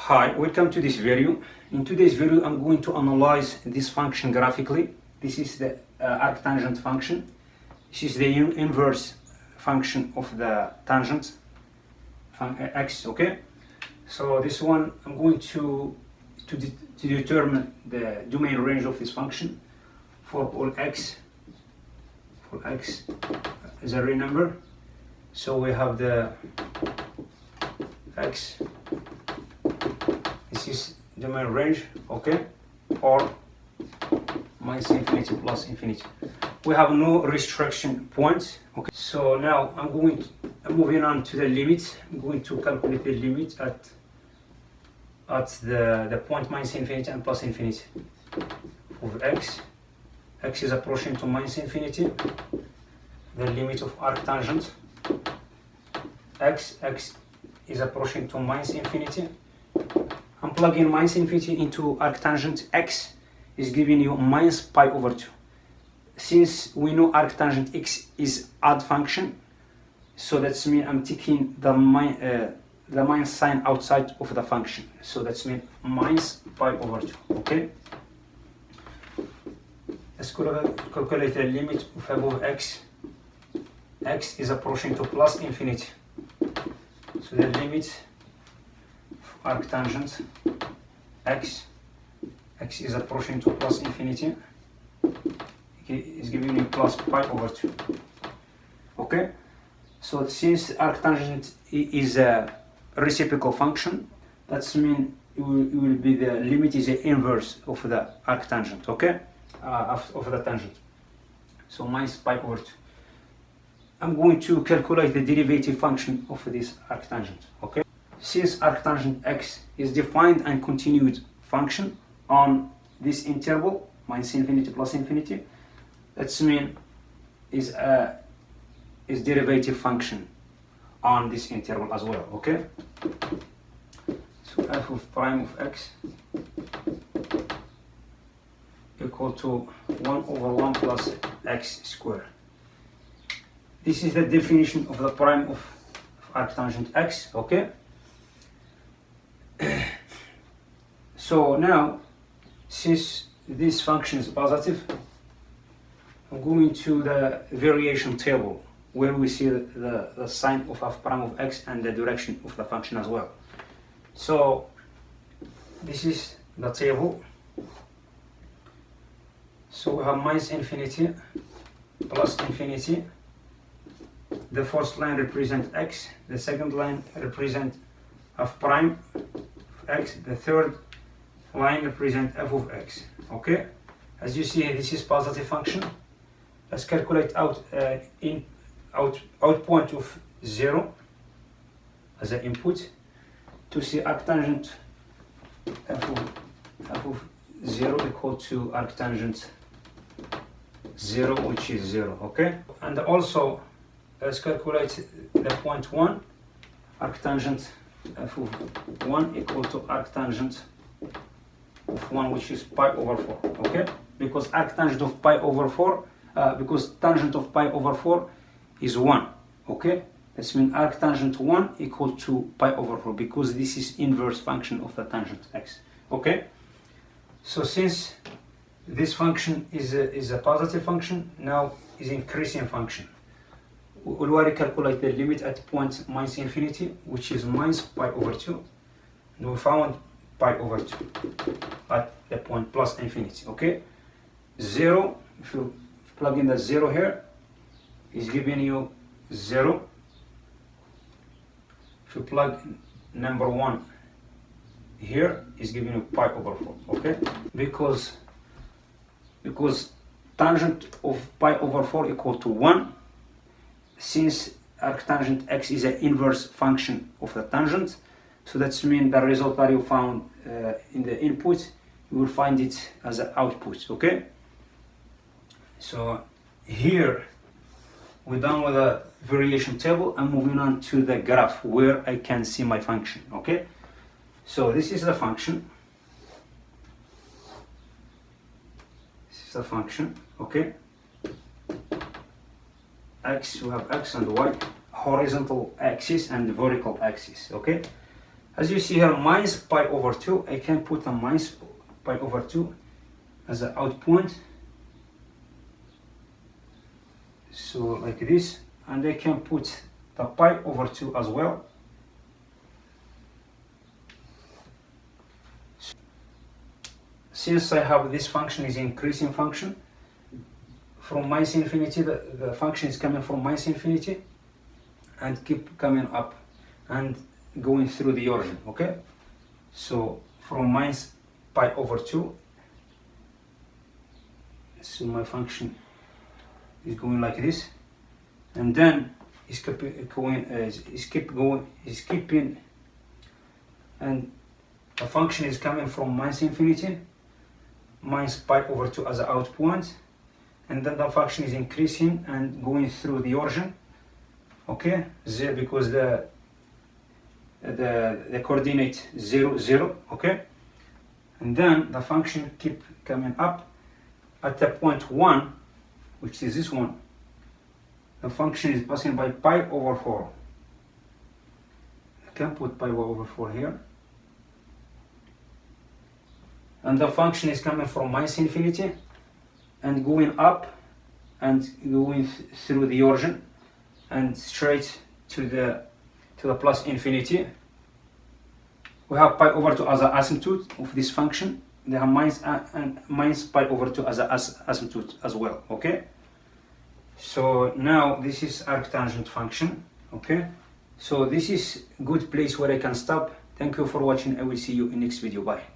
Hi, welcome to this video. In today's video, I'm going to analyze this function graphically. This is the arctangent function. This is the inverse function of the tangent x. Okay, so this one I'm going to determine the domain range of this function for all x. For x as a real number, so we have the x. This is the domain range, okay, or minus infinity plus infinity. We have no restriction points. Okay, so now I'm moving on to the limit. I'm going to calculate the limit at the point minus infinity and plus infinity of x. X is approaching to minus infinity. The limit of arctangent x is approaching to minus infinity. I'm plugging minus infinity into arctangent x is giving you minus pi over 2. Since we know arctangent x is odd function, so that's mean I'm taking the minus sign outside of the function. So that's mean minus pi over 2. Okay. Let's calculate the limit of above x. X is approaching to plus infinity. So the limit arctangent x is approaching to plus infinity, okay, is giving you plus pi over 2. Okay, so since arctangent is a reciprocal function, that's mean it will be the limit is the inverse of the arctangent, okay, of the tangent. So minus pi over 2. I'm going to calculate the derivative function of this arctangent, okay. Since arctangent x is defined and continued function on this interval minus infinity plus infinity, that's mean is derivative function on this interval as well. Okay, so f of prime of x equal to 1 over 1 plus x squared. This is the definition of the prime of arctangent x. Okay. So now, since this function is positive, I'm going to the variation table where we see the sign of f prime of x and the direction of the function as well. So this is the table. So we have minus infinity, plus infinity. The first line represents x, the second line represents f prime of x, the third line represents f of x. Okay, as you see, this is positive function. Let's calculate out point of 0 as an input to see arctangent f of 0 equal to arctangent 0, which is 0. Okay, and also let's calculate the point 1, arctangent f of 1 equal to arctangent of 1, which is pi over 4. Okay, because arctangent of pi over 4, because tangent of pi over 4 is 1. Okay, that's mean arctangent 1 equal to pi over 4, because this is inverse function of the tangent x. Okay, so since this function is a positive function, now is increasing function. We already calculate the limit at point minus infinity, which is minus pi over 2, and we found pi over 2 at the point plus infinity. Okay, 0, if you plug in the 0 here, is giving you 0. If you plug number 1 here, is giving you pi over 4. Okay, because tangent of pi over 4 equal to 1. Since arctangent x is an inverse function of the tangent, so that's mean the result that you found in the input, you will find it as an output. Okay, so here we're done with the variation table. I'm moving on to the graph where I can see my function. Okay, so this is the function. This is the function. Okay, x, we have x and y, horizontal axis and vertical axis. Okay, As you see here, minus pi over 2, I can put a minus pi over 2 as an out point. So like this, and I can put the pi over 2 as well. Since I have this function is increasing function, from minus infinity, the function is coming from minus infinity and keep coming up and going through the origin, okay? So from minus pi over 2, so my function is going like this, and then is keeping, and the function is coming from minus infinity, minus pi over 2 as an out point, and then the function is increasing and going through the origin, okay? Because the coordinate 0, 0, okay? And then the function keep coming up at the point 1, which is this one. The function is passing by pi over 4. I can put pi over 4 here. And the function is coming from minus infinity and going up and going through the origin and straight to the plus infinity. We have pi over 2 as an asymptote of this function. They have minus pi over 2 as an asymptote as well, okay? So now this is arctangent function, okay? So this is good place where I can stop. Thank you for watching. I will see you in next video. Bye.